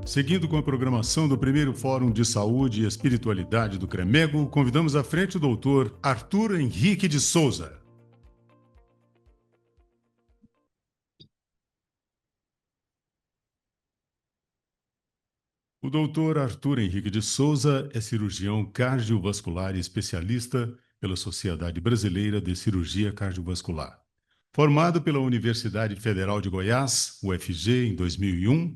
Seguindo com a programação do primeiro Fórum de Saúde e Espiritualidade do CREMEGO, convidamos à frente o doutor Arthur Henrique de Souza. O doutor Arthur Henrique de Souza é cirurgião cardiovascular e especialista pela Sociedade Brasileira de Cirurgia Cardiovascular. Formado pela Universidade Federal de Goiás, UFG, em 2001,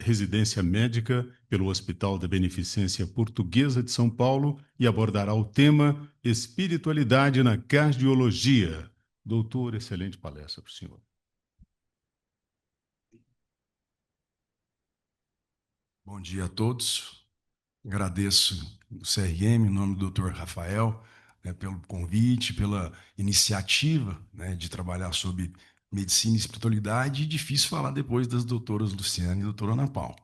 residência médica pelo Hospital da Beneficência Portuguesa de São Paulo e abordará o tema Espiritualidade na Cardiologia. Doutor, excelente palestra para o senhor. Bom dia a todos. Agradeço o CRM, em nome do Dr. Rafael, pelo convite, pela iniciativa, de trabalhar sobre medicina e espiritualidade. E difícil falar depois das doutoras Luciana e doutora Ana Paula.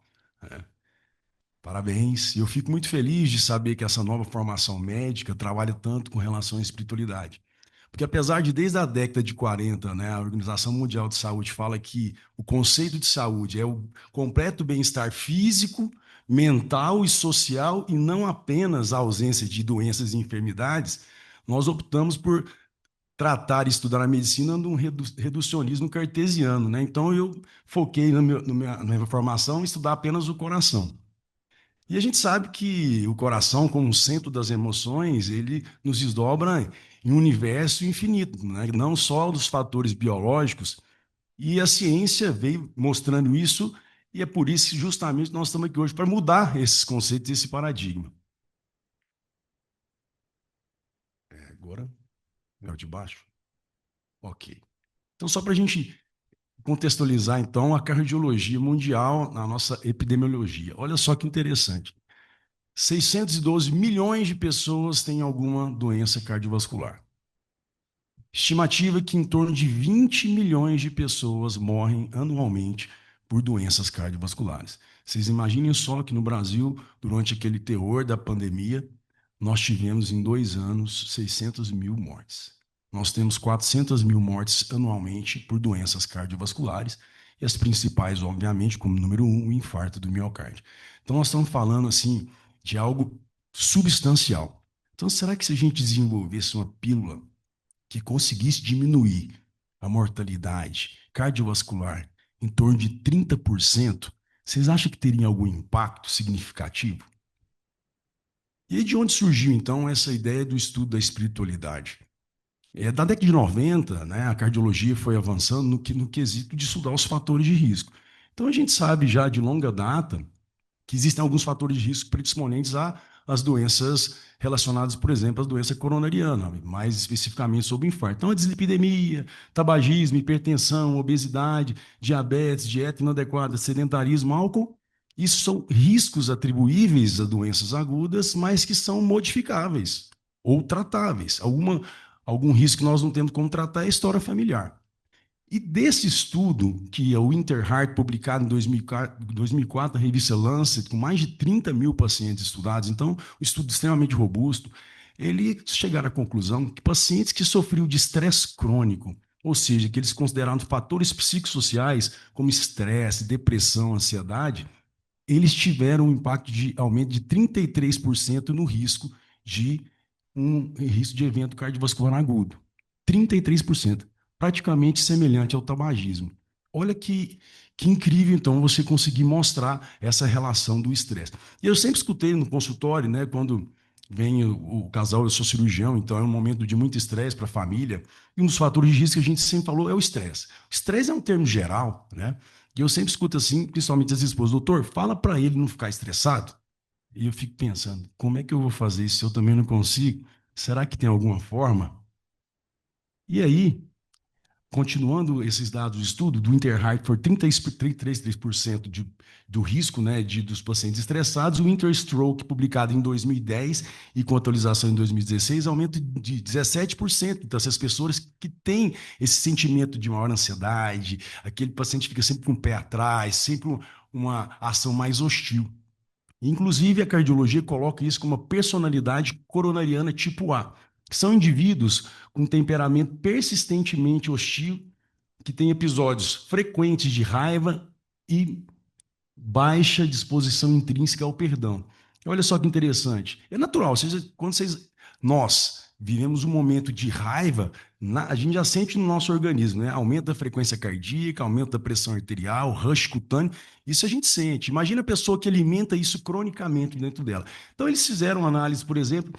Parabéns. E eu fico muito feliz de saber que essa nova formação médica trabalha tanto com relação à espiritualidade. Porque apesar de, desde a década de 40, a Organização Mundial de Saúde fala que o conceito de saúde é o completo bem-estar físico, mental e social, e não apenas a ausência de doenças e enfermidades, nós optamos por tratar e estudar a medicina num reducionismo cartesiano, né? Então eu foquei na minha formação em estudar apenas o coração. E a gente sabe que o coração, como centro das emoções, ele nos desdobra em um universo infinito, né? Não só dos fatores biológicos. E a ciência veio mostrando isso, e é por isso que justamente nós estamos aqui hoje para mudar esses conceitos, esse paradigma. Agora é o de baixo? Ok. Então, só para a gente contextualizar, então, a cardiologia mundial na nossa epidemiologia. Olha só que interessante. 612 milhões de pessoas têm alguma doença cardiovascular. Estimativa que em torno de 20 milhões de pessoas morrem anualmente por doenças cardiovasculares. Vocês imaginem só que no Brasil, durante aquele terror da pandemia, nós tivemos em 2 anos 600 mil mortes. Nós temos 400 mil mortes anualmente por doenças cardiovasculares, e as principais, obviamente, como número 1, o infarto do miocárdio. Então, nós estamos falando, assim, de algo substancial. Então, será que se a gente desenvolvesse uma pílula que conseguisse diminuir a mortalidade cardiovascular em torno de 30%, vocês acham que teria algum impacto significativo? E aí de onde surgiu, então, essa ideia do estudo da espiritualidade? Da década de 90, a cardiologia foi avançando no quesito de estudar os fatores de risco. Então, a gente sabe já de longa data que existem alguns fatores de risco predisponentes às doenças relacionadas, por exemplo, à doença coronariana, mais especificamente sobre o infarto. Então, a dislipidemia, tabagismo, hipertensão, obesidade, diabetes, dieta inadequada, sedentarismo, álcool, isso são riscos atribuíveis a doenças agudas, mas que são modificáveis ou tratáveis. Algum risco que nós não temos como tratar é a história familiar. E desse estudo, que é o Interheart, publicado em 2004 na revista Lancet, com mais de 30 mil pacientes estudados, então, um estudo extremamente robusto, ele chegaram à conclusão que pacientes que sofriam de estresse crônico, ou seja, que eles consideraram fatores psicossociais, como estresse, depressão, ansiedade, eles tiveram um impacto de aumento de 33% no risco de evento cardiovascular agudo. 33%, praticamente semelhante ao tabagismo. Olha que incrível, então, você conseguir mostrar essa relação do estresse. E eu sempre escutei no consultório, quando vem o casal, eu sou cirurgião, então é um momento de muito estresse para a família, e um dos fatores de risco que a gente sempre falou é o estresse. O estresse é um termo geral, e eu sempre escuto assim, principalmente as esposas, doutor, fala para ele não ficar estressado. E eu fico pensando, como é que eu vou fazer isso se eu também não consigo? Será que tem alguma forma? E aí, continuando esses dados de estudo, do Interheart for 33% do risco dos pacientes estressados, o Interstroke, publicado em 2010 e com atualização em 2016, aumenta de 17%. Então, essas pessoas que têm esse sentimento de maior ansiedade, aquele paciente fica sempre com o pé atrás, sempre uma ação mais hostil. Inclusive, a cardiologia coloca isso como uma personalidade coronariana tipo A, que são indivíduos com temperamento persistentemente hostil, que têm episódios frequentes de raiva e baixa disposição intrínseca ao perdão. Olha só que interessante. É natural, nós vivemos um momento de raiva, a gente já sente no nosso organismo, né? Aumenta a frequência cardíaca, aumenta a pressão arterial, rush cutâneo, isso a gente sente. Imagina a pessoa que alimenta isso cronicamente dentro dela. Então, eles fizeram uma análise, por exemplo,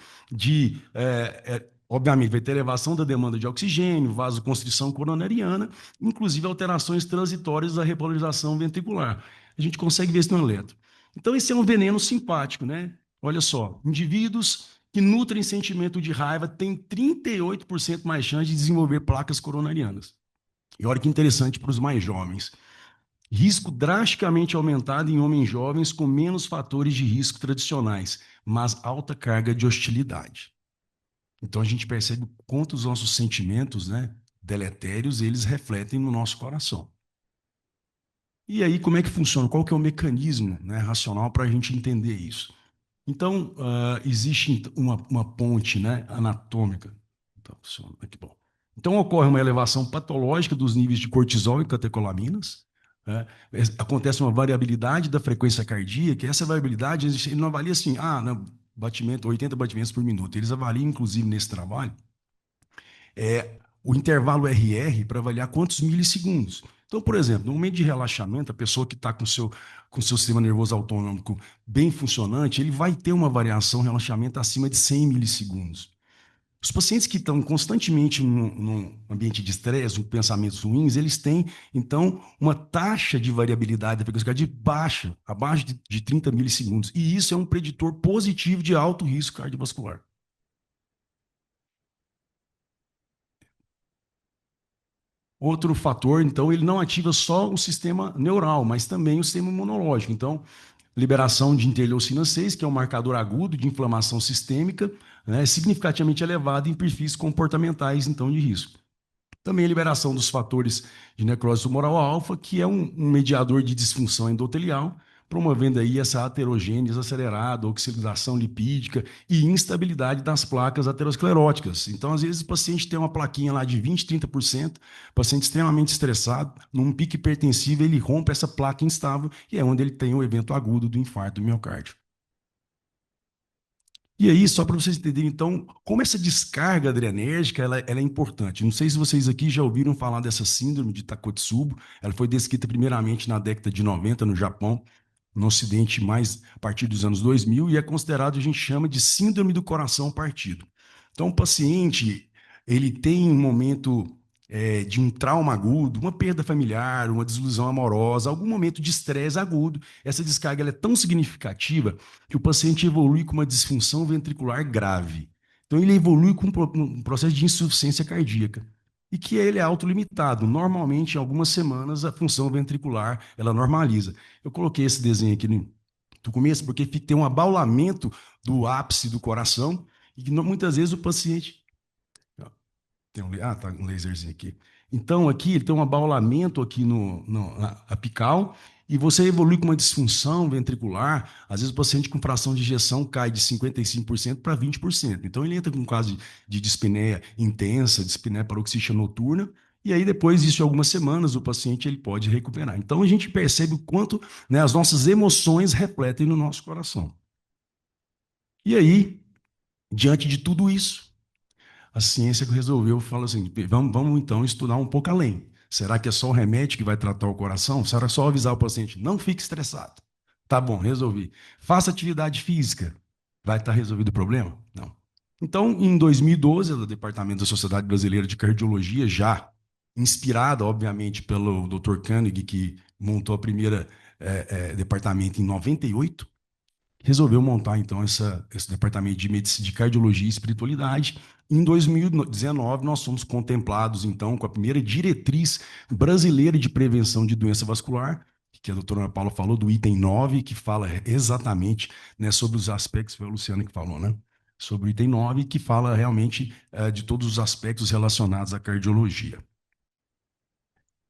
obviamente, vai ter elevação da demanda de oxigênio, vasoconstrição coronariana, inclusive alterações transitórias da repolarização ventricular. A gente consegue ver isso no eletro. Então, esse é um veneno simpático, né? Olha só, indivíduos que nutrem sentimento de raiva têm 38% mais chance de desenvolver placas coronarianas. E olha que interessante para os mais jovens. Risco drasticamente aumentado em homens jovens com menos fatores de risco tradicionais, mas alta carga de hostilidade. Então a gente percebe o quanto os nossos sentimentos, né, deletérios, eles refletem no nosso coração. E aí, como é que funciona? Qual que é o mecanismo, né, racional para a gente entender isso? Então, existe uma ponte, né, anatômica. Então, aqui, bom. Então, ocorre uma elevação patológica dos níveis de cortisol e catecolaminas. Né? Acontece uma variabilidade da frequência cardíaca, e essa variabilidade, ele não avalia assim, não, batimento, 80 batimentos por minuto. Eles avaliam, inclusive, nesse trabalho, o intervalo RR para avaliar quantos milissegundos. Então, por exemplo, no momento de relaxamento, a pessoa que está com seu sistema nervoso autônomo bem funcionante, ele vai ter uma variação de relaxamento acima de 100 milissegundos. Os pacientes que estão constantemente num ambiente de estresse, com pensamentos ruins, eles têm, então, uma taxa de variabilidade da frequência cardíaca baixa, abaixo de 30 milissegundos. E isso é um preditor positivo de alto risco cardiovascular. Outro fator, então, ele não ativa só o sistema neural, mas também o sistema imunológico. Então, liberação de interleucina 6, que é um marcador agudo de inflamação sistêmica, né, significativamente elevado em perfis comportamentais, então, de risco. Também a liberação dos fatores de necrose tumoral alfa, que é um mediador de disfunção endotelial, promovendo aí essa aterogênese acelerada, oxidação lipídica e instabilidade das placas ateroscleróticas. Então, às vezes, o paciente tem uma plaquinha lá de 20, 30%, paciente extremamente estressado, num pico hipertensivo, ele rompe essa placa instável e é onde ele tem o evento agudo do infarto do miocárdio. E aí, só para vocês entenderem, então, como essa descarga adrenérgica ela é importante. Não sei se vocês aqui já ouviram falar dessa síndrome de Takotsubo. Ela foi descrita primeiramente na década de 90 no Japão, no Ocidente mais a partir dos anos 2000, e é considerado, a gente chama de síndrome do coração partido. Então, o paciente, ele tem um momento de um trauma agudo, uma perda familiar, uma desilusão amorosa, algum momento de estresse agudo. Essa descarga ela é tão significativa que o paciente evolui com uma disfunção ventricular grave. Então, ele evolui com um processo de insuficiência cardíaca e que ele é autolimitado. Normalmente, em algumas semanas, a função ventricular ela normaliza. Eu coloquei esse desenho aqui no começo porque tem um abaulamento do ápice do coração e que muitas vezes o paciente tá um laserzinho aqui. Então, aqui ele tem um abaulamento aqui na apical e você evolui com uma disfunção ventricular. Às vezes o paciente com fração de ejeção cai de 55% para 20%. Então, ele entra com um caso de dispneia intensa, dispneia paroxística noturna, e aí depois disso, de algumas semanas, o paciente ele pode recuperar. Então, a gente percebe o quanto, né, as nossas emoções refletem no nosso coração. E aí, diante de tudo isso, a ciência resolveu falar assim: vamos então estudar um pouco além. Será que é só o remédio que vai tratar o coração? Será só avisar o paciente: não fique estressado? Tá bom, resolvi. Faça atividade física. Vai estar resolvido o problema? Não. Então, em 2012, o Departamento da Sociedade Brasileira de Cardiologia, já inspirada, obviamente, pelo Dr. Koenig, que montou a primeira departamento em 98, resolveu montar, então, esse departamento de medicina de cardiologia e espiritualidade. Em 2019, nós fomos contemplados, então, com a primeira diretriz brasileira de prevenção de doença vascular, que a doutora Ana Paula falou, do item 9, que fala exatamente, né, sobre os aspectos, foi a Luciana que falou, né? Sobre o item 9, que fala realmente de todos os aspectos relacionados à cardiologia.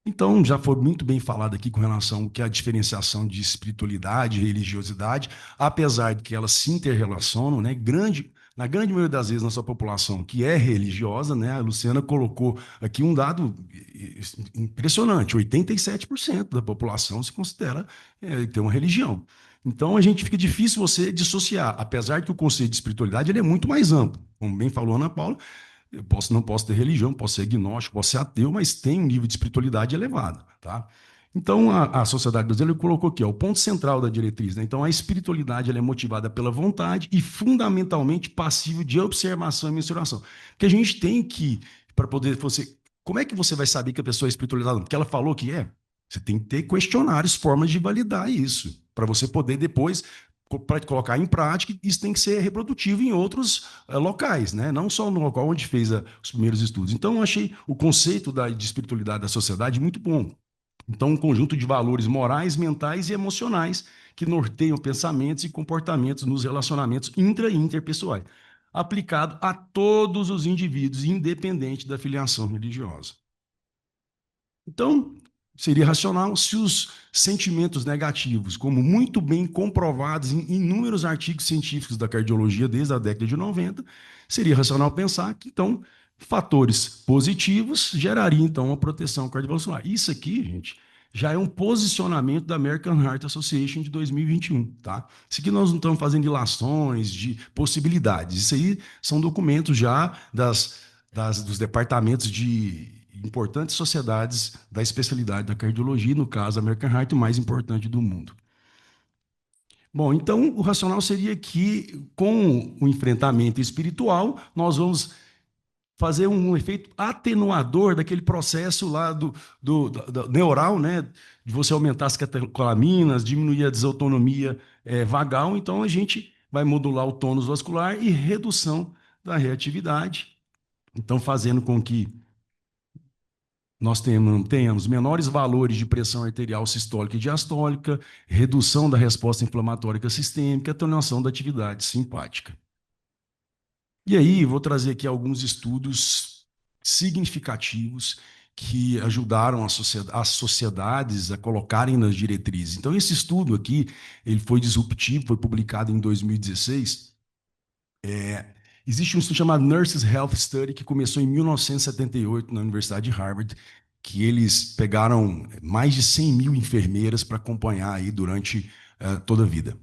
Então, já foi muito bem falado aqui com relação ao que é a diferenciação de espiritualidade e religiosidade, apesar de que elas se interrelacionam, né? Na grande maioria das vezes, nossa população que é religiosa, né, a Luciana colocou aqui um dado impressionante: 87% da população se considera ter uma religião. Então, a gente fica difícil você dissociar, apesar que o conceito de espiritualidade ele é muito mais amplo. Como bem falou a Ana Paula, não posso ter religião, posso ser agnóstico, posso ser ateu, mas tem um nível de espiritualidade elevado, tá? Então, a sociedade brasileira colocou aqui, ó, o ponto central da diretriz, né? Então, a espiritualidade ela é motivada pela vontade e fundamentalmente passivo de observação e mensuração. Porque a gente tem que, para poder você. Como é que você vai saber que a pessoa é espiritualizada? Porque ela falou que é. Você tem que ter questionários, formas de validar isso, para você poder depois para colocar em prática. Isso tem que ser reprodutivo em outros locais, né? Não só no local onde fez os primeiros estudos. Então, eu achei o conceito de espiritualidade da sociedade muito bom. Então, um conjunto de valores morais, mentais e emocionais que norteiam pensamentos e comportamentos nos relacionamentos intra e interpessoais, aplicado a todos os indivíduos, independente da filiação religiosa. Então, seria racional se os sentimentos negativos, como muito bem comprovados em inúmeros artigos científicos da cardiologia desde a década de 90, seria racional pensar que, então, fatores positivos gerariam, então, uma proteção cardiovascular. Isso aqui, gente, já é um posicionamento da American Heart Association de 2021, tá? Isso aqui nós não estamos fazendo ilações de possibilidades. Isso aí são documentos já dos departamentos de importantes sociedades da especialidade da cardiologia, no caso, a American Heart, o mais importante do mundo. Bom, então o racional seria que, com o enfrentamento espiritual, nós vamos fazer um efeito atenuador daquele processo lá do neural, né? De você aumentar as catecolaminas, diminuir a desautonomia vagal. Então, a gente vai modular o tônus vascular e redução da reatividade. Então, fazendo com que nós tenhamos menores valores de pressão arterial sistólica e diastólica, redução da resposta inflamatória sistêmica, atenuação da atividade simpática. E aí, vou trazer aqui alguns estudos significativos que ajudaram as sociedades a colocarem nas diretrizes. Então, esse estudo aqui, ele foi disruptivo, foi publicado em 2016. Existe um estudo chamado Nurses Health Study, que começou em 1978 na Universidade de Harvard, que eles pegaram mais de 100 mil enfermeiras para acompanhar aí durante toda a vida.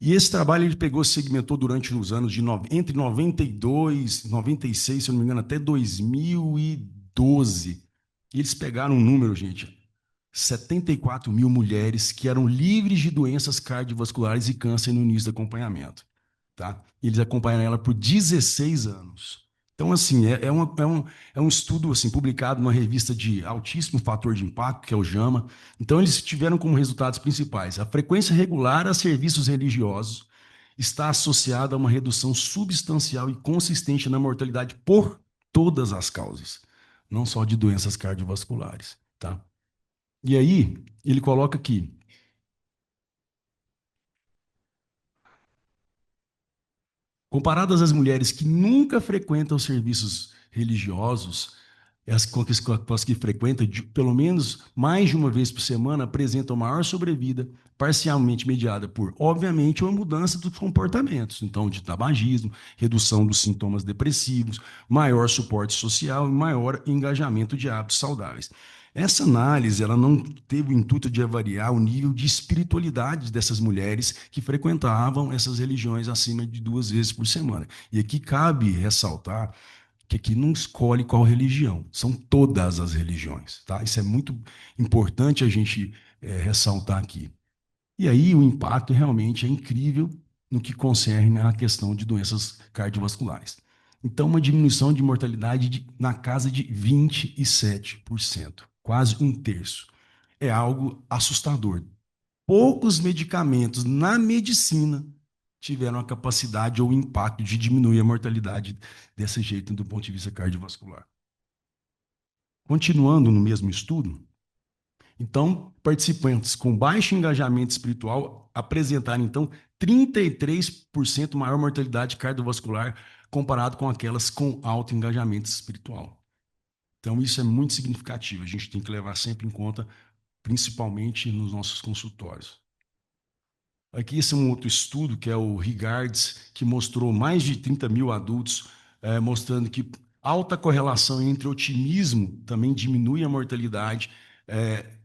E esse trabalho ele pegou, segmentou durante os anos entre 92, 96, se eu não me engano, até 2012. E eles pegaram um número, gente, 74 mil mulheres que eram livres de doenças cardiovasculares e câncer no início do acompanhamento. Tá? E eles acompanharam ela por 16 anos. Então, assim, é um estudo assim, publicado numa revista de altíssimo fator de impacto, que é o JAMA. Então, eles tiveram como resultados principais: a frequência regular a serviços religiosos está associada a uma redução substancial e consistente na mortalidade por todas as causas, não só de doenças cardiovasculares. Tá? E aí, ele coloca aqui: comparadas às mulheres que nunca frequentam serviços religiosos, as que frequentam pelo menos mais de uma vez por semana apresentam maior sobrevida, parcialmente mediada por, obviamente, uma mudança dos comportamentos, então, de tabagismo, redução dos sintomas depressivos, maior suporte social e maior engajamento de hábitos saudáveis. Essa análise ela não teve o intuito de avaliar o nível de espiritualidade dessas mulheres que frequentavam essas religiões acima de 2 vezes por semana. E aqui cabe ressaltar que aqui não escolhe qual religião, são todas as religiões, tá? Isso é muito importante a gente ressaltar aqui. E aí o impacto realmente é incrível no que concerne à questão de doenças cardiovasculares. Então, uma diminuição de mortalidade na casa de 27%, quase um terço. É algo assustador. Poucos medicamentos na medicina tiveram a capacidade ou impacto de diminuir a mortalidade desse jeito do ponto de vista cardiovascular. Continuando no mesmo estudo, então, participantes com baixo engajamento espiritual apresentaram, então, 33% maior mortalidade cardiovascular comparado com aquelas com alto engajamento espiritual. Então, isso é muito significativo. A gente tem que levar sempre em conta, principalmente nos nossos consultórios. Aqui esse é um outro estudo, que é o Regards, que mostrou mais de 30 mil adultos, mostrando que alta correlação entre otimismo também diminui a mortalidade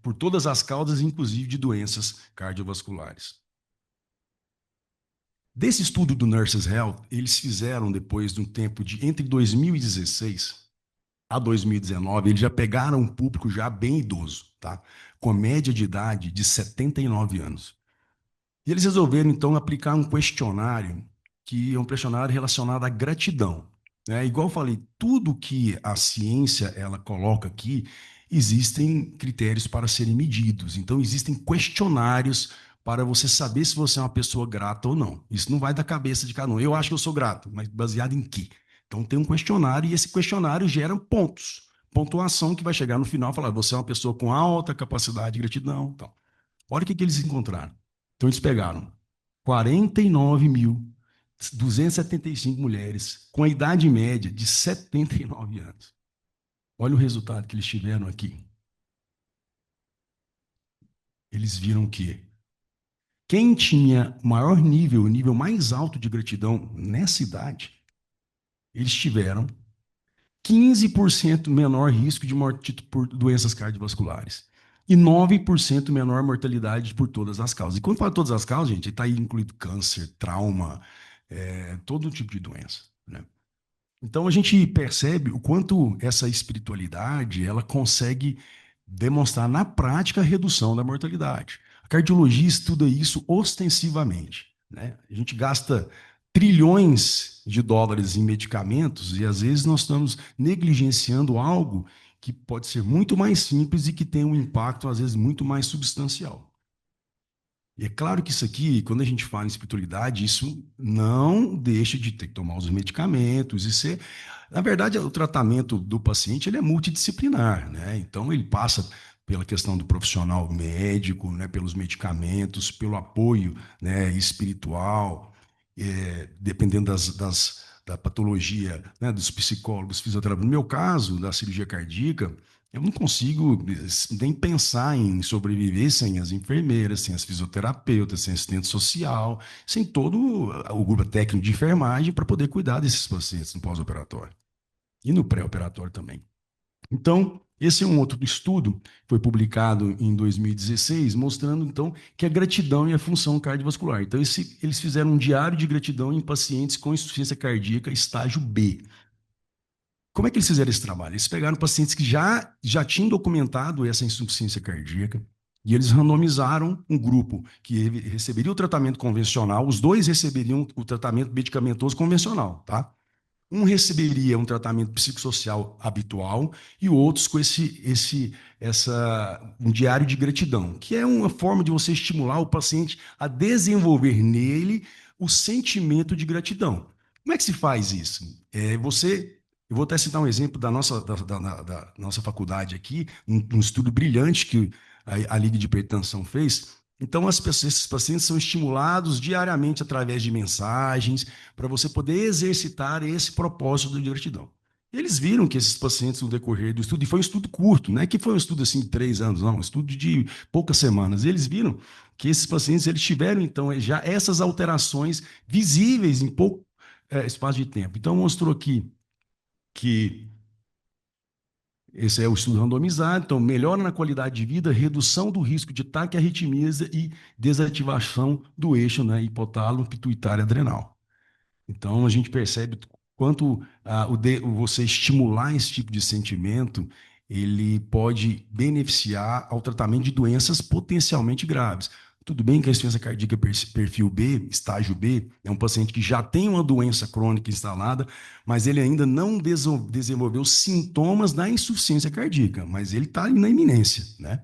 por todas as causas, inclusive de doenças cardiovasculares. Desse estudo do Nurses Health, eles fizeram depois de um tempo de entre 2016 a 2019, eles já pegaram um público já bem idoso, tá? Com média de idade de 79 anos. E eles resolveram, então, aplicar um questionário, que é um questionário relacionado à gratidão. Né? Igual eu falei, tudo que a ciência ela coloca aqui, existem critérios para serem medidos. Então, existem questionários para você saber se você é uma pessoa grata ou não. Isso não vai da cabeça de cada um. Eu acho que eu sou grato, mas baseado em quê? Então, tem um questionário e esse questionário gera pontos. Pontuação que vai chegar no final e falar, você é uma pessoa com alta capacidade de gratidão. Então, olha o que eles encontraram. Então, eles pegaram 49.275 mulheres com a idade média de 79 anos. Olha o resultado que eles tiveram aqui. Eles viram que quem tinha maior nível, o nível mais alto de gratidão nessa idade, eles tiveram 15% menor risco de morte por doenças cardiovasculares e 9% menor mortalidade por todas as causas. E quando fala todas as causas, gente, está aí incluído câncer, trauma, todo tipo de doença, né? Então a gente percebe o quanto essa espiritualidade ela consegue demonstrar na prática a redução da mortalidade. A cardiologia estuda isso ostensivamente, né? A gente gasta trilhões de dólares em medicamentos e às vezes nós estamos negligenciando algo que pode ser muito mais simples e que tem um impacto às vezes muito mais substancial. E é claro que isso aqui, quando a gente fala em espiritualidade, isso não deixa de ter que tomar os medicamentos e ser. Na verdade, o tratamento do paciente ele é multidisciplinar, né? Então, ele passa pela questão do profissional médico, né? Pelos medicamentos, pelo apoio, né? Espiritual, dependendo da patologia, né? Dos psicólogos, fisioterapeutas. No meu caso, da cirurgia cardíaca, eu não consigo nem pensar em sobreviver sem as enfermeiras, sem as fisioterapeutas, sem assistente social, sem todo o grupo técnico de enfermagem para poder cuidar desses pacientes no pós-operatório e no pré-operatório também. Então, esse é um outro estudo, foi publicado em 2016, mostrando então que a gratidão é a função cardiovascular. Então, eles fizeram um diário de gratidão em pacientes com insuficiência cardíaca estágio B. Como é que eles fizeram esse trabalho? Eles pegaram pacientes que já tinham documentado essa insuficiência cardíaca e eles randomizaram um grupo que receberia o tratamento convencional, os dois receberiam o tratamento medicamentoso convencional, tá? Um receberia um tratamento psicossocial habitual e outros com um diário de gratidão, que é uma forma de você estimular o paciente a desenvolver nele o sentimento de gratidão. Como é que se faz isso? Eu vou até citar um exemplo da nossa faculdade aqui, um estudo brilhante que a Liga de Hipertensão fez. Então, esses pacientes são estimulados diariamente através de mensagens, para você poder exercitar esse propósito de gratidão. Eles viram que esses pacientes, no decorrer do estudo, e foi um estudo curto, não é que foi um estudo assim de 3 anos, não, um estudo de poucas semanas. Eles viram que esses pacientes eles tiveram, então, já essas alterações visíveis em pouco espaço de tempo. Então, mostrou aqui que esse é o estudo randomizado, então melhora na qualidade de vida, redução do risco de ataque, arritmias e desativação do eixo, né, hipotálamo pituitário adrenal. Então a gente percebe quanto você estimular esse tipo de sentimento, ele pode beneficiar ao tratamento de doenças potencialmente graves. Tudo bem que a insuficiência cardíaca perfil B, estágio B, é um paciente que já tem uma doença crônica instalada, mas ele ainda não desenvolveu sintomas da insuficiência cardíaca, mas ele está na iminência, né?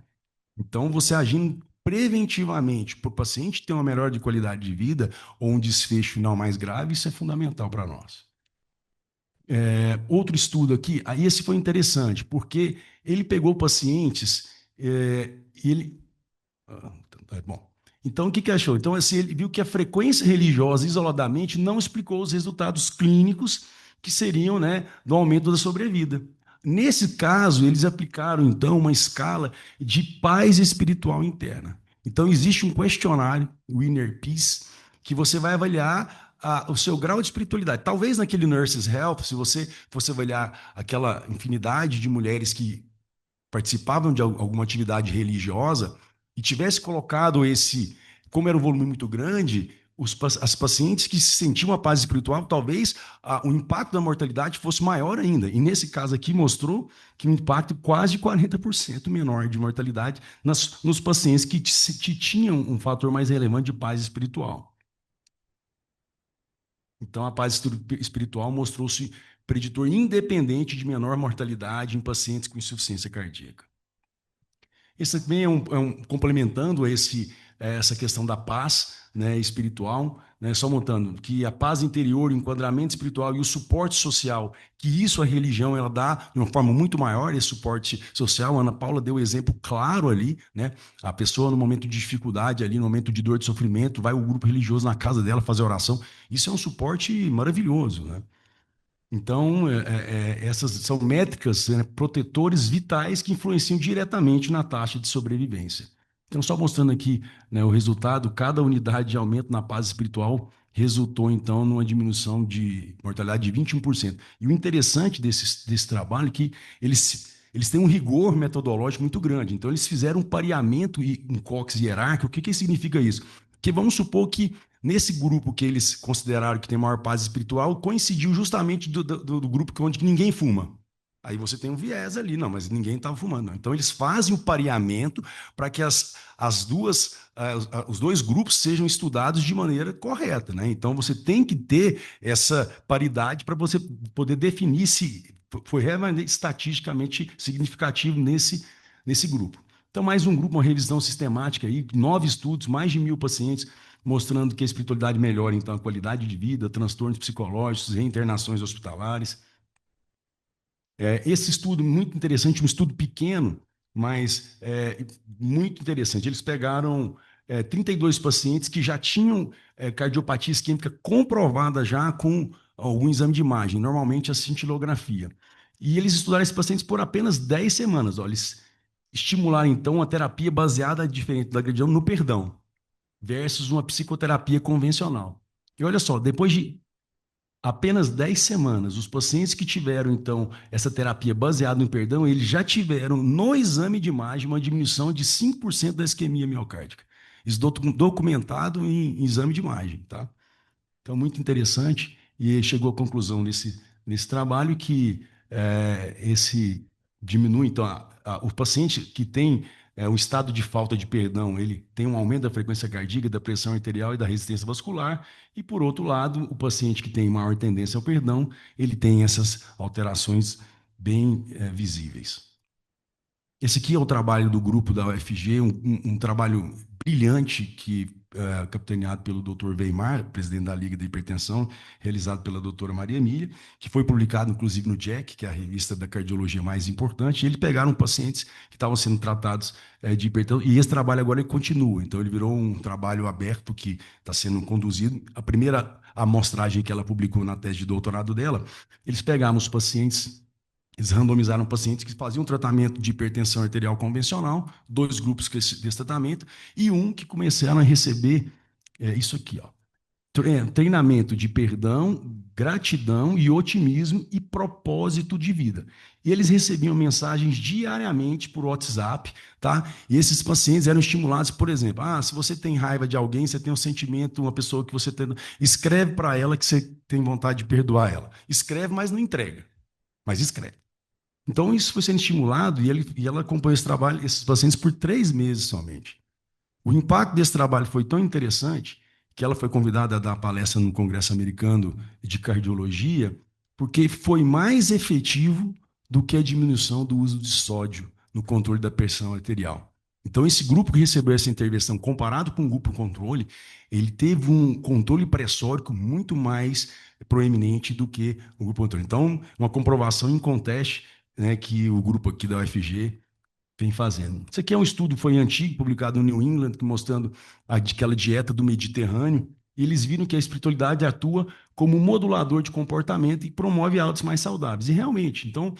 Então, você agindo preventivamente para o paciente ter uma melhora de qualidade de vida ou um desfecho final mais grave, isso é fundamental para nós. Outro estudo aqui, aí esse foi interessante, porque ele pegou pacientes e ele. Bom. Então, o que achou? Então, assim, ele viu que a frequência religiosa isoladamente não explicou os resultados clínicos que seriam, né, do aumento da sobrevida. Nesse caso, eles aplicaram, então, uma escala de paz espiritual interna. Então, existe um questionário, o Inner Peace, que você vai avaliar o seu grau de espiritualidade. Talvez naquele Nurses Health, se você fosse avaliar aquela infinidade de mulheres que participavam de alguma atividade religiosa e tivesse colocado esse, como era um volume muito grande, as pacientes que sentiam a paz espiritual, talvez o impacto da mortalidade fosse maior ainda. E nesse caso aqui mostrou que um impacto quase 40% menor de mortalidade nos pacientes que tinham um fator mais relevante de paz espiritual. Então, a paz espiritual mostrou-se preditor independente de menor mortalidade em pacientes com insuficiência cardíaca. Esse também complementando essa questão da paz, né, espiritual, né, só montando que a paz interior, o enquadramento espiritual e o suporte social, que isso a religião ela dá de uma forma muito maior, esse suporte social. A Ana Paula deu um exemplo claro ali, né? A pessoa no momento de dificuldade ali, no momento de dor, de sofrimento, vai o grupo religioso na casa dela fazer oração. Isso é um suporte maravilhoso, né? Então, essas são métricas, né, protetores vitais que influenciam diretamente na taxa de sobrevivência. Então, só mostrando aqui, né, o resultado, cada unidade de aumento na paz espiritual resultou, então, numa diminuição de mortalidade de 21%. E o interessante desse trabalho é que eles têm um rigor metodológico muito grande. Então, eles fizeram um pareamento e um cox hierárquico. O que significa isso? Que vamos supor que nesse grupo que eles consideraram que tem maior paz espiritual, coincidiu justamente do grupo onde ninguém fuma. Aí você tem um viés ali, não, mas ninguém estava fumando. Não. Então eles fazem o pareamento para que os dois grupos sejam estudados de maneira correta, né? Então você tem que ter essa paridade para você poder definir se foi realmente estatisticamente significativo nesse grupo. Então, mais um grupo, uma revisão sistemática aí, 9 estudos, mais de 1.000 pacientes, mostrando que a espiritualidade melhora, então, a qualidade de vida, transtornos psicológicos, reinternações hospitalares. Esse estudo muito interessante, um estudo pequeno, mas muito interessante. Eles pegaram 32 pacientes que já tinham cardiopatia isquêmica comprovada já com algum exame de imagem, normalmente a cintilografia. E eles estudaram esses pacientes por apenas 10 semanas. Ó, eles estimularam, então, uma terapia baseada, diferente da gratidão, no perdão versus uma psicoterapia convencional. E olha só, depois de apenas 10 semanas, os pacientes que tiveram, então, essa terapia baseada no perdão, eles já tiveram, no exame de imagem, uma diminuição de 5% da isquemia miocárdica. Isso documentado em exame de imagem, tá? Então, muito interessante, e chegou à conclusão nesse trabalho que esse diminui, então, o paciente que tem um estado de falta de perdão, ele tem um aumento da frequência cardíaca, da pressão arterial e da resistência vascular, e, por outro lado, o paciente que tem maior tendência ao perdão, ele tem essas alterações bem visíveis. Esse aqui é o trabalho do grupo da UFG, um trabalho brilhante que capitaneado pelo Dr. Weimar, presidente da Liga da Hipertensão, realizado pela doutora Maria Emília, que foi publicado inclusive no JACC, que é a revista da cardiologia mais importante, e eles pegaram pacientes que estavam sendo tratados de hipertensão, e esse trabalho agora ele continua, então ele virou um trabalho aberto que está sendo conduzido. A primeira amostragem que ela publicou na tese de doutorado dela, eles pegaram os pacientes. Eles randomizaram pacientes que faziam tratamento de hipertensão arterial convencional, 2 grupos desse tratamento, e um que começaram a receber isso aqui, ó, treinamento de perdão, gratidão e otimismo e propósito de vida. E eles recebiam mensagens diariamente por WhatsApp, tá? E esses pacientes eram estimulados, por exemplo, se você tem raiva de alguém, você tem um sentimento, uma pessoa que você tem, escreve para ela que você tem vontade de perdoar ela. Escreve, mas não entrega, mas escreve. Então, isso foi sendo estimulado e ela acompanhou esse trabalho, esses pacientes, por 3 meses somente. O impacto desse trabalho foi tão interessante que ela foi convidada a dar palestra no Congresso Americano de Cardiologia, porque foi mais efetivo do que a diminuição do uso de sódio no controle da pressão arterial. Então, esse grupo que recebeu essa intervenção, comparado com o grupo controle, ele teve um controle pressórico muito mais proeminente do que o grupo controle. Então, uma comprovação em conteste, né, que o grupo aqui da UFG vem fazendo. Isso aqui é um estudo, foi antigo, publicado no New England, mostrando aquela dieta do Mediterrâneo, e eles viram que a espiritualidade atua como modulador de comportamento e promove hábitos mais saudáveis. E realmente, então,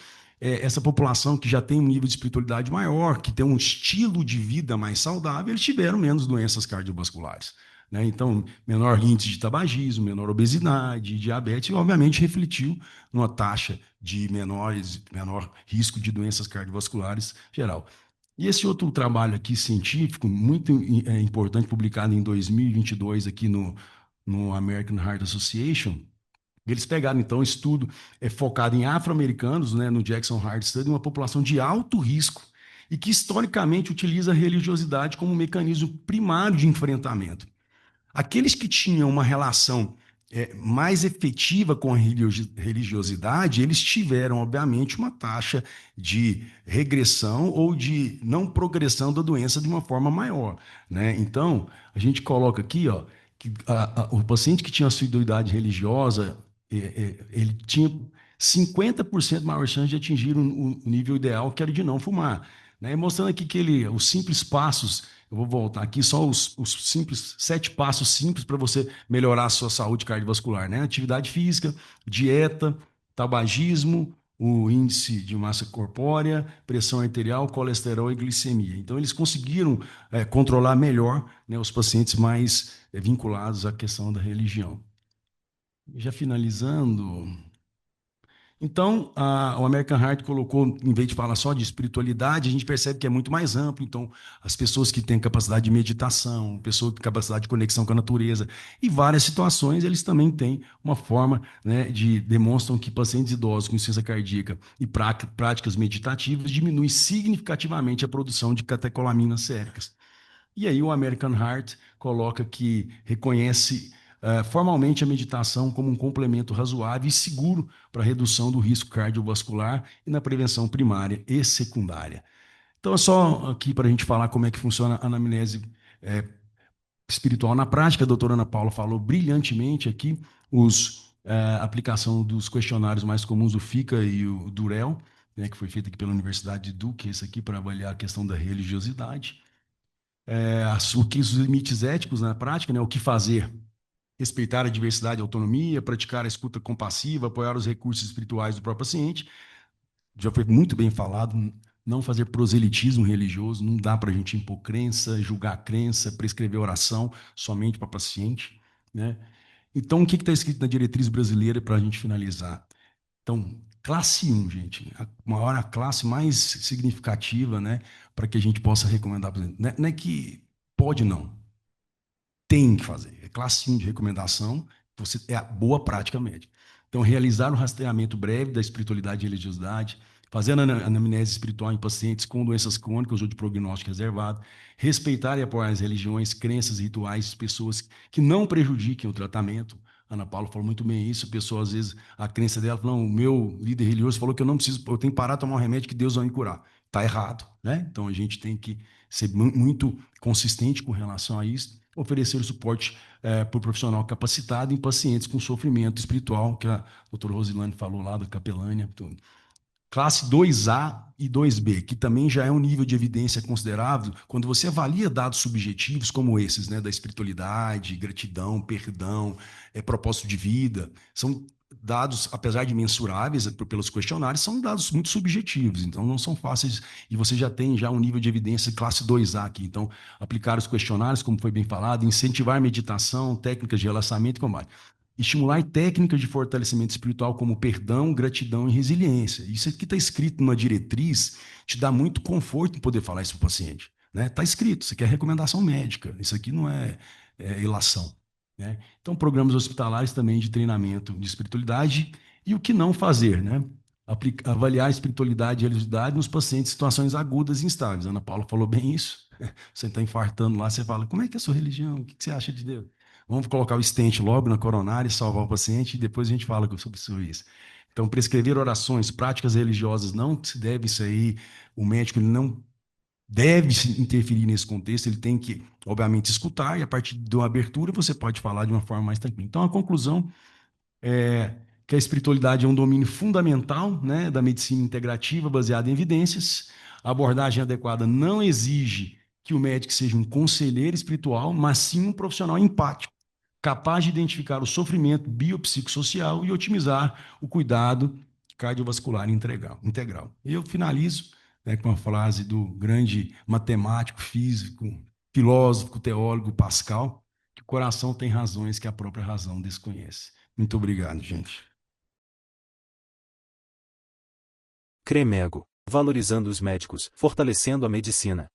essa população que já tem um nível de espiritualidade maior, que tem um estilo de vida mais saudável, eles tiveram menos doenças cardiovasculares. Né? Então, menor índice de tabagismo, menor obesidade, diabetes, e obviamente refletiu numa taxa de menor risco de doenças cardiovasculares geral. E esse outro trabalho aqui científico, muito importante, publicado em 2022 aqui no American Heart Association, eles pegaram, então, um estudo focado em afro-americanos, né, no Jackson Heart Study, uma população de alto risco e que, historicamente, utiliza a religiosidade como um mecanismo primário de enfrentamento. Aqueles que tinham uma relação mais efetiva com a religiosidade, eles tiveram, obviamente, uma taxa de regressão ou de não progressão da doença de uma forma maior. Né? Então, a gente coloca aqui, ó, que o paciente que tinha assiduidade religiosa, ele tinha 50% maior chance de atingir o nível ideal, que era de não fumar. Né? Mostrando aqui que os simples passos, eu vou voltar aqui, só os simples 7 passos simples para você melhorar a sua saúde cardiovascular, né? Atividade física, dieta, tabagismo, o índice de massa corpórea, pressão arterial, colesterol e glicemia. Então, eles conseguiram controlar melhor, né, os pacientes mais vinculados à questão da religião. Já finalizando, então, o American Heart colocou, em vez de falar só de espiritualidade, a gente percebe que é muito mais amplo. Então, as pessoas que têm capacidade de meditação, pessoas que têm capacidade de conexão com a natureza, e várias situações, eles também têm uma forma, né, demonstram que pacientes idosos com insuficiência cardíaca e práticas meditativas diminuem significativamente a produção de catecolaminas séricas. E aí o American Heart coloca que reconhece formalmente a meditação como um complemento razoável e seguro para a redução do risco cardiovascular e na prevenção primária e secundária. Então é só aqui para a gente falar como é que funciona a anamnese espiritual na prática. A doutora Ana Paula falou brilhantemente aqui a aplicação dos questionários mais comuns, o FICA e o Durel, né, que foi feito aqui pela Universidade de Duke, esse aqui para avaliar a questão da religiosidade. Os limites éticos na prática, né? O que fazer? Respeitar a diversidade e a autonomia, praticar a escuta compassiva, apoiar os recursos espirituais do próprio paciente. Já foi muito bem falado, não fazer proselitismo religioso, não dá para a gente impor crença, julgar crença, prescrever oração somente para paciente. Né? Então, o que está escrito na diretriz brasileira para a gente finalizar? Então, classe 1, gente, a maior a classe mais significativa, né, para que a gente possa recomendar. Não é que pode, não. Tem que fazer. É classe 1 de recomendação, é a boa prática médica. Então, realizar um rastreamento breve da espiritualidade e religiosidade, fazer a anamnese espiritual em pacientes com doenças crônicas ou de prognóstico reservado, respeitar e apoiar as religiões, crenças e rituais de pessoas que não prejudiquem o tratamento. Ana Paula falou muito bem isso. A pessoa, às vezes, a crença dela, não, o meu líder religioso falou que eu não preciso, eu tenho que parar de tomar um remédio que Deus vai me curar. Está errado, né? Então, a gente tem que ser muito consistente com relação a isso, oferecer o suporte para o profissional capacitado em pacientes com sofrimento espiritual, que a doutora Rosilane falou lá da capelânia. Tudo. Classe 2A e 2B, que também já é um nível de evidência considerável, quando você avalia dados subjetivos como esses, né, da espiritualidade, gratidão, perdão, propósito de vida, são dados, apesar de mensuráveis pelos questionários, são dados muito subjetivos, então não são fáceis, e você já tem um nível de evidência classe 2A aqui. Então, aplicar os questionários, como foi bem falado, incentivar meditação, técnicas de relaxamento e combate. Estimular técnicas de fortalecimento espiritual como perdão, gratidão e resiliência. Isso aqui está escrito numa diretriz, te dá muito conforto em poder falar isso para o paciente. Está escrito, isso aqui é recomendação médica, isso aqui não é ilação. Né? Então, programas hospitalares também de treinamento de espiritualidade e o que não fazer, né? Avaliar a espiritualidade e a religiosidade nos pacientes em situações agudas e instáveis. A Ana Paula falou bem isso. Você está infartando lá, você fala, como é que é a sua religião? O que você acha de Deus? Vamos colocar o stent logo na coronária, salvar o paciente e depois a gente fala sobre isso. Então, prescrever orações, práticas religiosas, não se deve isso aí, o médico ele não deve interferir nesse contexto, ele tem que, obviamente, escutar e a partir de uma abertura você pode falar de uma forma mais tranquila. Então, a conclusão é que a espiritualidade é um domínio fundamental, né, da medicina integrativa baseada em evidências. A abordagem adequada não exige que o médico seja um conselheiro espiritual, mas sim um profissional empático, capaz de identificar o sofrimento biopsicossocial e otimizar o cuidado cardiovascular integral. E eu finalizo, né, com a frase do grande matemático, físico, filósofo, teólogo Pascal, que o coração tem razões que a própria razão desconhece. Muito obrigado, gente. CREMEGO, valorizando os médicos, fortalecendo a medicina.